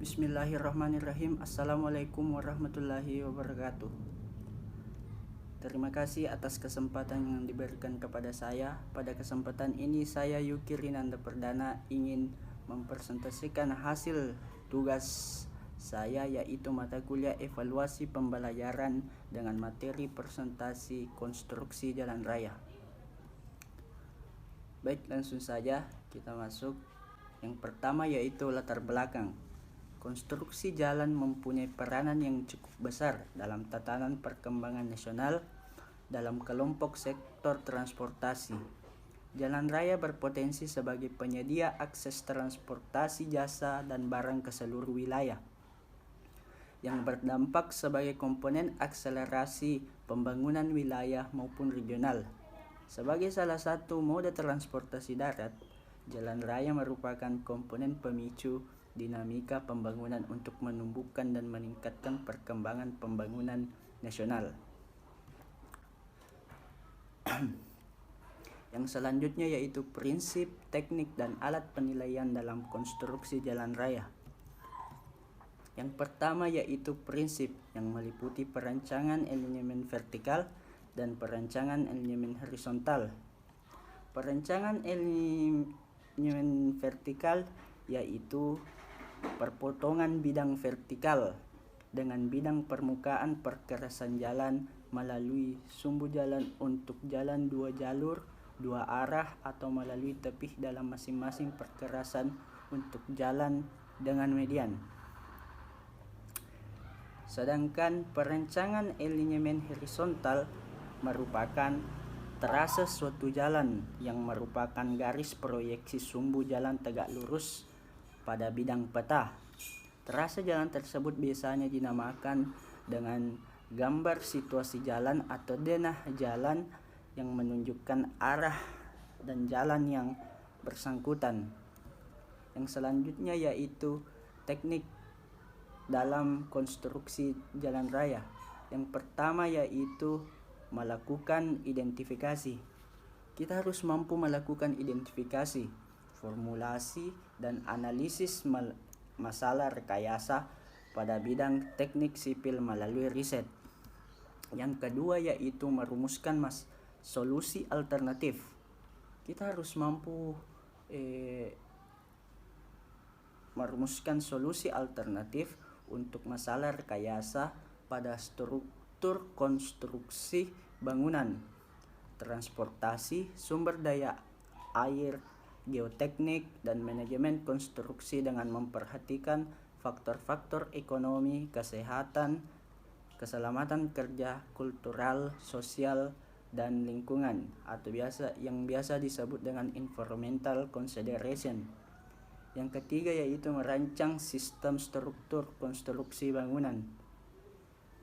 Bismillahirrahmanirrahim. Assalamualaikum warahmatullahi wabarakatuh. Terima kasih atas kesempatan yang diberikan kepada saya. Pada kesempatan ini saya Yuki Rinanda Perdana ingin mempresentasikan hasil tugas saya, yaitu mata kuliah evaluasi pembelajaran dengan materi presentasi konstruksi jalan raya. Baik, langsung saja kita masuk. Yang pertama yaitu latar belakang. Konstruksi jalan mempunyai peranan yang cukup besar dalam tatanan perkembangan nasional dalam kelompok sektor transportasi. Jalan raya berpotensi sebagai penyedia akses transportasi jasa dan barang ke seluruh wilayah, yang berdampak sebagai komponen akselerasi pembangunan wilayah maupun regional. Sebagai salah satu moda transportasi darat, jalan raya merupakan komponen pemicu dinamika pembangunan untuk menumbuhkan dan meningkatkan perkembangan pembangunan nasional. Yang selanjutnya yaitu prinsip, teknik, dan alat penilaian dalam konstruksi jalan raya. Yang pertama yaitu prinsip, yang meliputi perancangan elemen vertikal dan perancangan elemen horizontal. Perancangan elemen vertikal yaitu perpotongan bidang vertikal dengan bidang permukaan perkerasan jalan melalui sumbu jalan untuk jalan dua jalur, dua arah, atau melalui tepih dalam masing-masing perkerasan untuk jalan dengan median. Sedangkan perancangan elemen horizontal merupakan trase suatu jalan yang merupakan garis proyeksi sumbu jalan tegak lurus pada bidang peta. Trase jalan tersebut biasanya dinamakan dengan gambar situasi jalan atau denah jalan yang menunjukkan arah dan jalan yang bersangkutan. Yang selanjutnya yaitu teknik dalam konstruksi jalan raya. Yang pertama yaitu melakukan identifikasi. Kita harus mampu melakukan identifikasi, formulasi, dan analisis masalah rekayasa pada bidang teknik sipil melalui riset. Yang kedua yaitu merumuskan solusi alternatif. Kita harus mampu merumuskan solusi alternatif untuk masalah rekayasa pada struktur konstruksi bangunan, transportasi, sumber daya air, geoteknik, dan manajemen konstruksi dengan memperhatikan faktor-faktor ekonomi, kesehatan, keselamatan kerja, kultural, sosial, dan lingkungan, atau yang biasa disebut dengan environmental consideration. Yang ketiga yaitu merancang sistem struktur konstruksi bangunan.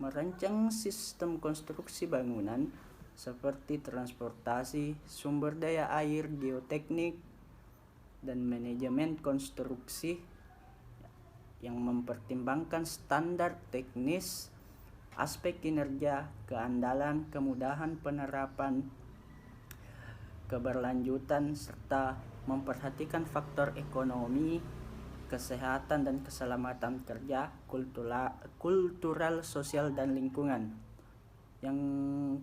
Merancang sistem konstruksi bangunan seperti transportasi, sumber daya air, geoteknik, dan manajemen konstruksi yang mempertimbangkan standar teknis, aspek kinerja, keandalan, kemudahan penerapan, keberlanjutan, serta memperhatikan faktor ekonomi, kesehatan dan keselamatan kerja, kultural, sosial, dan lingkungan. Yang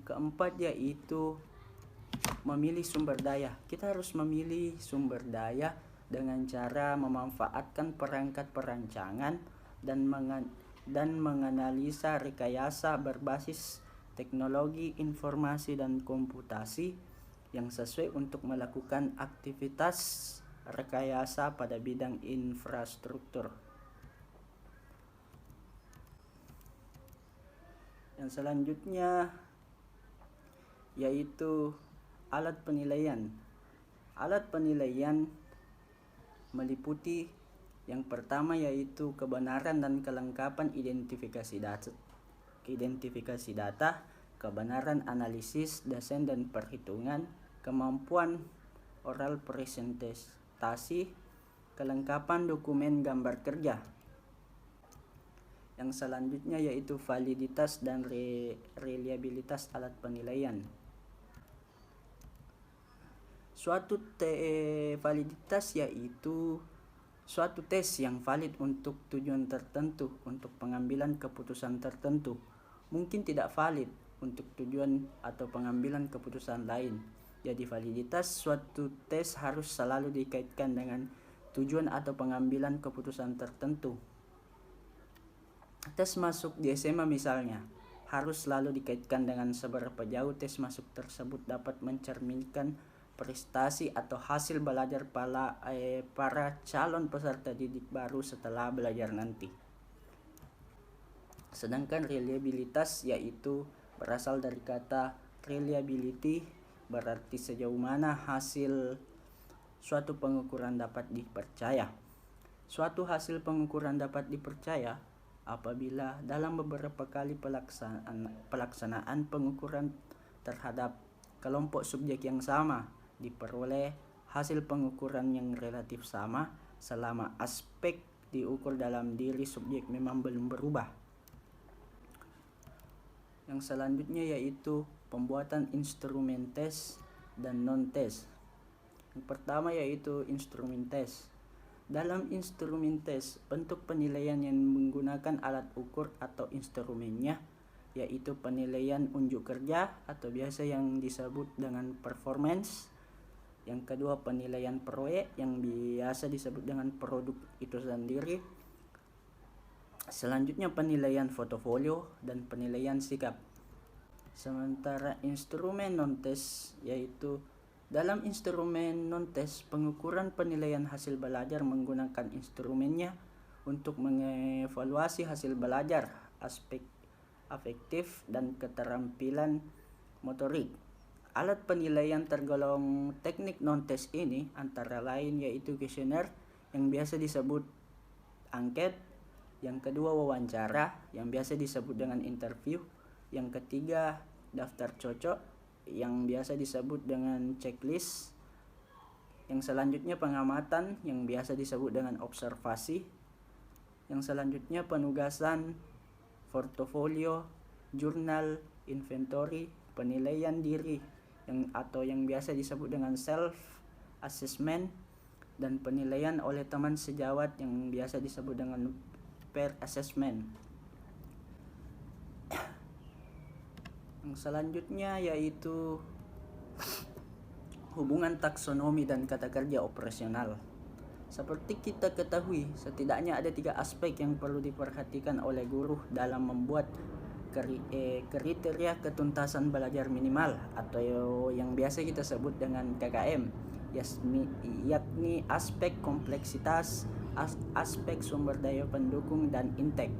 keempat yaitu memilih sumber daya. Kita harus memilih sumber daya dengan cara memanfaatkan perangkat perancangan dan menganalisa rekayasa berbasis teknologi informasi dan komputasi yang sesuai untuk melakukan aktivitas rekayasa pada bidang infrastruktur. Yang selanjutnya yaitu alat penilaian. Alat penilaian meliputi yang pertama yaitu kebenaran dan kelengkapan identifikasi data, kebenaran analisis, desain dan perhitungan, kemampuan oral presentasi, kelengkapan dokumen gambar kerja. Yang selanjutnya yaitu validitas dan reliabilitas alat penilaian. Suatu validitas yaitu Suatu tes yang valid untuk tujuan tertentu, untuk pengambilan keputusan tertentu, mungkin tidak valid untuk tujuan atau pengambilan keputusan lain. Jadi validitas suatu tes harus selalu dikaitkan dengan tujuan atau pengambilan keputusan tertentu. Tes masuk di SMA misalnya, harus selalu dikaitkan dengan seberapa jauh tes masuk tersebut dapat mencerminkan prestasi atau hasil belajar para calon peserta didik baru setelah belajar nanti. Sedangkan reliabilitas yaitu berasal dari kata reliability, berarti sejauh mana hasil suatu pengukuran dapat dipercaya. Suatu hasil pengukuran dapat dipercaya apabila dalam beberapa kali pelaksanaan pengukuran terhadap kelompok subjek yang sama diperoleh hasil pengukuran yang relatif sama selama aspek diukur dalam diri subjek memang belum berubah. Yang selanjutnya yaitu pembuatan instrumen tes dan non-tes. Yang pertama yaitu instrumen tes. Dalam instrumen tes, bentuk penilaian yang menggunakan alat ukur atau instrumennya yaitu penilaian unjuk kerja atau biasa yang disebut dengan performance. Yang kedua penilaian proyek yang biasa disebut dengan produk itu sendiri. Selanjutnya penilaian portofolio dan penilaian sikap. Sementara instrumen non-tes yaitu dalam instrumen non-tes pengukuran penilaian hasil belajar menggunakan instrumennya untuk mengevaluasi hasil belajar, aspek afektif dan keterampilan motorik. Alat penilaian tergolong teknik non-tes ini antara lain yaitu kuesioner yang biasa disebut angket, yang kedua wawancara yang biasa disebut dengan interview, yang ketiga daftar cocok yang biasa disebut dengan checklist, yang selanjutnya pengamatan yang biasa disebut dengan observasi, yang selanjutnya penugasan, portofolio, jurnal, inventory, penilaian diri yang biasa disebut dengan self assessment, dan penilaian oleh teman sejawat yang biasa disebut dengan peer assessment. Yang selanjutnya yaitu hubungan taksonomi dan kata kerja operasional. Seperti kita ketahui, setidaknya ada 3 aspek yang perlu diperhatikan oleh guru dalam membuat kriteria ketuntasan belajar minimal atau yang biasa kita sebut dengan KKM, yakni aspek kompleksitas, aspek sumber daya pendukung, dan intake.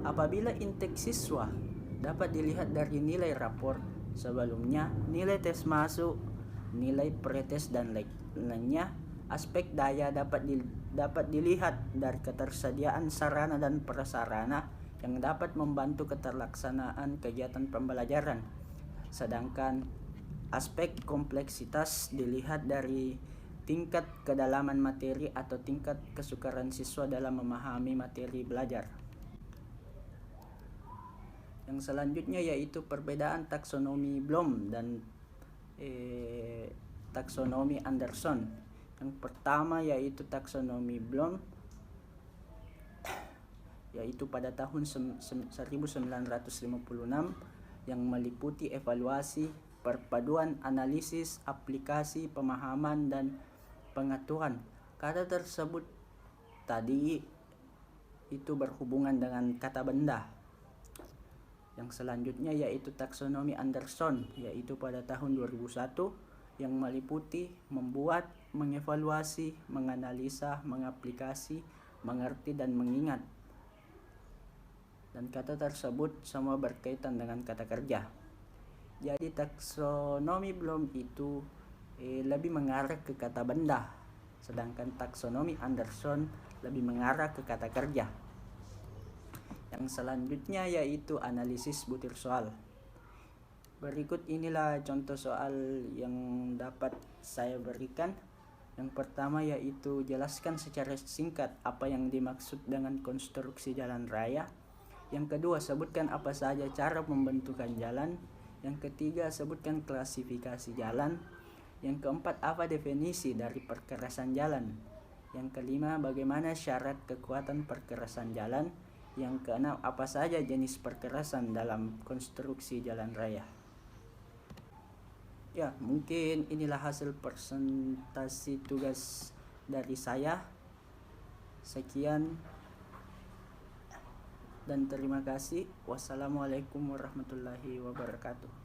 Apabila intake siswa dapat dilihat dari nilai rapor sebelumnya, nilai tes masuk, nilai pretest dan lainnya. Aspek daya dapat dilihat dari ketersediaan sarana dan prasarana yang dapat membantu keterlaksanaan kegiatan pembelajaran. Sedangkan aspek kompleksitas dilihat dari tingkat kedalaman materi atau tingkat kesukaran siswa dalam memahami materi belajar. Yang selanjutnya yaitu perbedaan taksonomi Bloom dan taksonomi Anderson. Yang pertama yaitu taksonomi Bloom, yaitu pada tahun 1956 yang meliputi evaluasi, perpaduan analisis, aplikasi, pemahaman, dan pengetahuan. Kata tersebut tadi itu berhubungan dengan kata benda. Yang selanjutnya yaitu taksonomi Anderson, yaitu pada tahun 2001 yang meliputi membuat, mengevaluasi, menganalisa, mengaplikasi, mengerti, dan mengingat. Dan kata tersebut semua berkaitan dengan kata kerja. Jadi taksonomi Bloom itu lebih mengarah ke kata benda, sedangkan taksonomi Anderson lebih mengarah ke kata kerja. Yang selanjutnya yaitu analisis butir soal. Berikut inilah contoh soal yang dapat saya berikan. Yang pertama yaitu jelaskan secara singkat apa yang dimaksud dengan konstruksi jalan raya. Yang kedua, sebutkan apa saja cara pembentukan jalan. Yang ketiga, sebutkan klasifikasi jalan. Yang keempat, apa definisi dari perkerasan jalan. Yang kelima, bagaimana syarat kekuatan perkerasan jalan. Yang keenam, apa saja jenis perkerasan dalam konstruksi jalan raya. Ya, mungkin inilah hasil presentasi tugas dari saya. Sekian dan terima kasih. Wassalamualaikum warahmatullahi wabarakatuh.